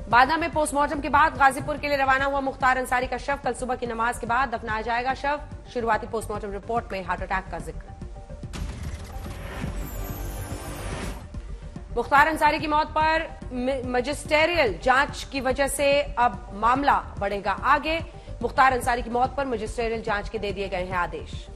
बादा में पोस्टमार्टम के बाद गाजीपुर के लिए रवाना हुआ मुख्तार अंसारी का शव कल सुबह की नमाज के बाद दफनाया जाएगा। शव शुरुआती पोस्टमार्टम रिपोर्ट में हार्ट अटैक का जिक्र। मुख्तार अंसारी की मौत पर मजिस्टेरियल जांच की वजह से अब मामला बढ़ेगा आगे। मुख्तार अंसारी की मौत पर मजिस्टेरियल जांच के दे दिए गए हैं आदेश।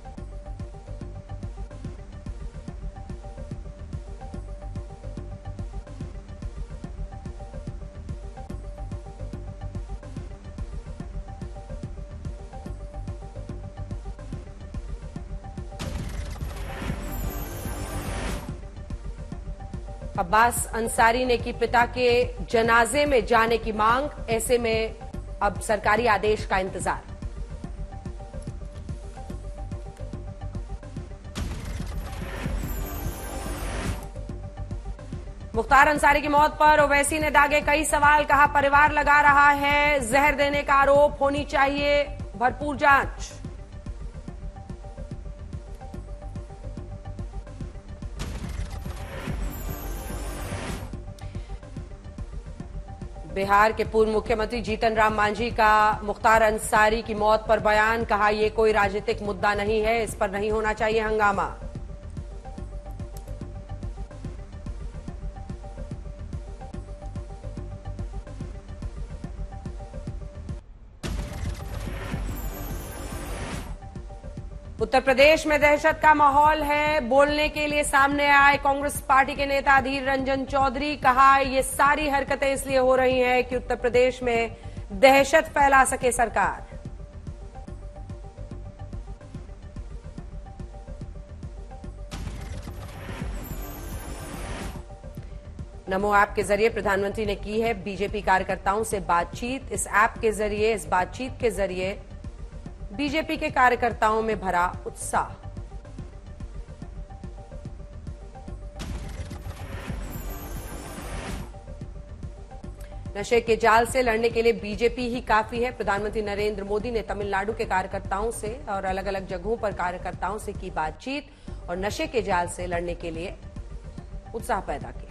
अब्बास अंसारी ने की पिता के जनाजे में जाने की मांग। ऐसे में अब सरकारी आदेश का इंतजार। मुख्तार अंसारी की मौत पर ओवैसी ने दागे कई सवाल। कहा परिवार लगा रहा है जहर देने का आरोप, होनी चाहिए भरपूर जांच। बिहार के पूर्व मुख्यमंत्री जीतन राम मांझी का मुख्तार अंसारी की मौत पर बयान। कहा यह कोई राजनीतिक मुद्दा नहीं है, इस पर नहीं होना चाहिए हंगामा। उत्तर प्रदेश में दहशत का माहौल है, बोलने के लिए सामने आए कांग्रेस पार्टी के नेता अधीर रंजन चौधरी। कहा ये सारी हरकतें इसलिए हो रही हैं कि उत्तर प्रदेश में दहशत फैला सके सरकार। नमो ऐप के जरिए प्रधानमंत्री ने की है बीजेपी कार्यकर्ताओं से बातचीत। इस ऐप के जरिए, इस बातचीत के जरिए बीजेपी के कार्यकर्ताओं में भरा उत्साह। नशे के जाल से लड़ने के लिए बीजेपी ही काफी है। प्रधानमंत्री नरेंद्र मोदी ने तमिलनाडु के कार्यकर्ताओं से और अलग अलग जगहों पर कार्यकर्ताओं से की बातचीत और नशे के जाल से लड़ने के लिए उत्साह पैदा किया।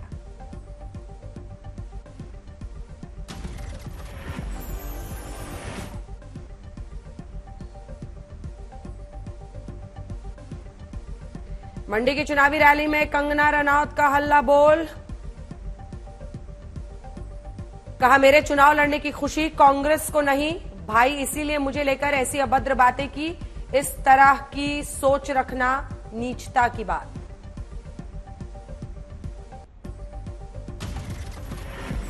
मंडी की चुनावी रैली में कंगना रनौत का हल्ला बोल। कहा मेरे चुनाव लड़ने की खुशी कांग्रेस को नहीं, भाई इसीलिए मुझे लेकर ऐसी अभद्र बातें की। इस तरह की सोच रखना नीचता की बात।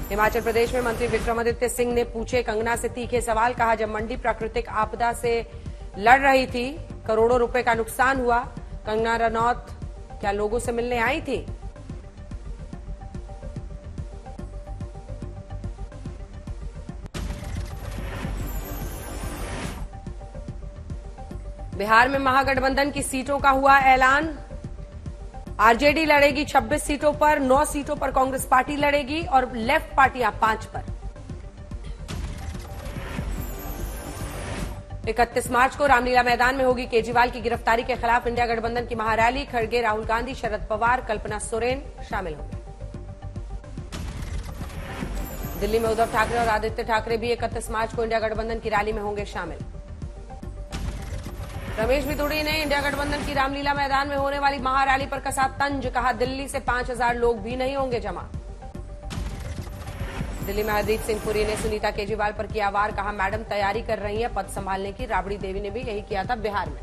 हिमाचल प्रदेश में मंत्री विक्रमादित्य सिंह ने पूछे कंगना से तीखे सवाल। कहा जब मंडी प्राकृतिक आपदा से लड़ रही थी, करोड़ों रुपए का नुकसान हुआ, कंगना रनौत क्या लोगों से मिलने आई थी? बिहार में महागठबंधन की सीटों का हुआ ऐलान। आरजेडी लड़ेगी 26 सीटों पर, 9 सीटों पर कांग्रेस पार्टी लड़ेगी और लेफ्ट पार्टियां 5 पर। 31 मार्च को रामलीला मैदान में होगी केजरीवाल की गिरफ्तारी के खिलाफ इंडिया गठबंधन की महारैली। खड़गे, राहुल गांधी, शरद पवार, कल्पना सोरेन शामिल होंगे। दिल्ली में उद्धव ठाकरे और आदित्य ठाकरे भी 31 मार्च को इंडिया गठबंधन की रैली में होंगे शामिल। रमेश बिधूड़ी ने इंडिया गठबंधन की रामलीला मैदान में होने वाली महारैली पर कसा तंज। कहा दिल्ली से 5000 लोग भी नहीं होंगे जमा। दिल्ली में हरदीप सिंह पुरी ने सुनीता केजरीवाल पर किया वार। कहा मैडम तैयारी कर रही हैं पद संभालने की। राबड़ी देवी ने भी यही किया था बिहार में।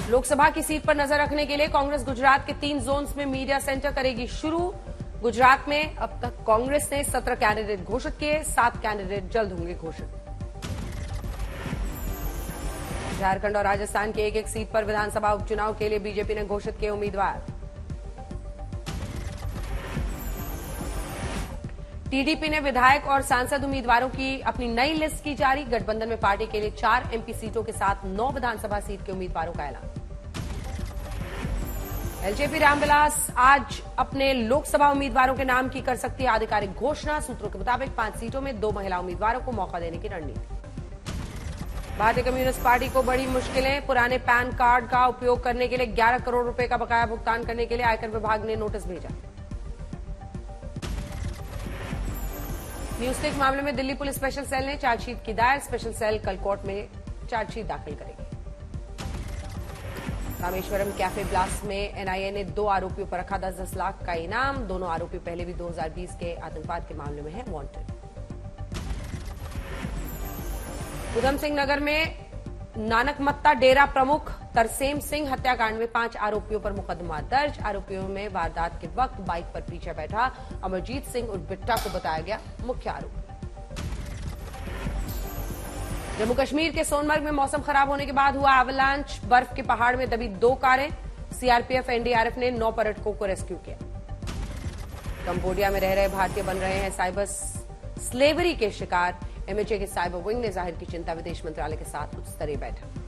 लोकसभा की सीट पर नजर रखने के लिए कांग्रेस गुजरात के 3 जोन्स में मीडिया सेंटर करेगी शुरू। गुजरात में अब तक कांग्रेस ने 17 कैंडिडेट घोषित किए, 7 कैंडिडेट जल्द होंगे घोषित। झारखंड और राजस्थान की एक सीट पर विधानसभा उपचुनाव के लिए बीजेपी ने घोषित किए उम्मीदवार। टीडीपी ने विधायक और सांसद उम्मीदवारों की अपनी नई लिस्ट की जारी। गठबंधन में पार्टी के लिए 4 एमपी सीटों के साथ 9 विधानसभा सीट के उम्मीदवारों का ऐलान। एलजेपी रामविलास आज अपने लोकसभा उम्मीदवारों के नाम की कर सकती है आधिकारिक घोषणा। सूत्रों के मुताबिक 5 सीटों में 2 महिला उम्मीदवारों को मौका देने की रणनीति। भारतीय कम्युनिस्ट पार्टी को बड़ी मुश्किलें। पुराने पैन कार्ड का उपयोग करने के लिए 11 करोड़ रुपए का बकाया भुगतान करने के लिए आयकर विभाग ने नोटिस भेजा। न्यूज़क्लिक मामले में दिल्ली पुलिस स्पेशल सेल ने चार्जशीट की दायर। स्पेशल सेल कल कोर्ट में चार्जशीट दाखिल करेगी। रामेश्वरम कैफे ब्लास्ट में एनआईए ने 2 आरोपियों पर रखा 10-10 लाख का इनाम। दोनों आरोपी पहले भी 2020 के आतंकवाद के मामले में हैं वांटेड। उधम सिंह नगर में नानकमत्ता डेरा प्रमुख तरसेम सिंह हत्याकांड में 5 आरोपियों पर मुकदमा दर्ज। आरोपियों में वारदात के वक्त बाइक पर पीछे बैठा अमरजीत सिंह उर्फ बिट्टा को बताया गया मुख्य आरोपी। जम्मू कश्मीर के सोनमर्ग में मौसम खराब होने के बाद हुआ एवलांच। बर्फ के पहाड़ में दबी 2 कारें। सीआरपीएफ एनडीआरएफ ने 9 पर्यटकों को रेस्क्यू किया। कंबोडिया में रह रहे भारतीय बन रहे हैं साइबर स्लेवरी के शिकार। एमएचए के साइबर विंग ने जाहिर की चिंता। विदेश मंत्रालय के साथ उच्च स्तरीय बैठक।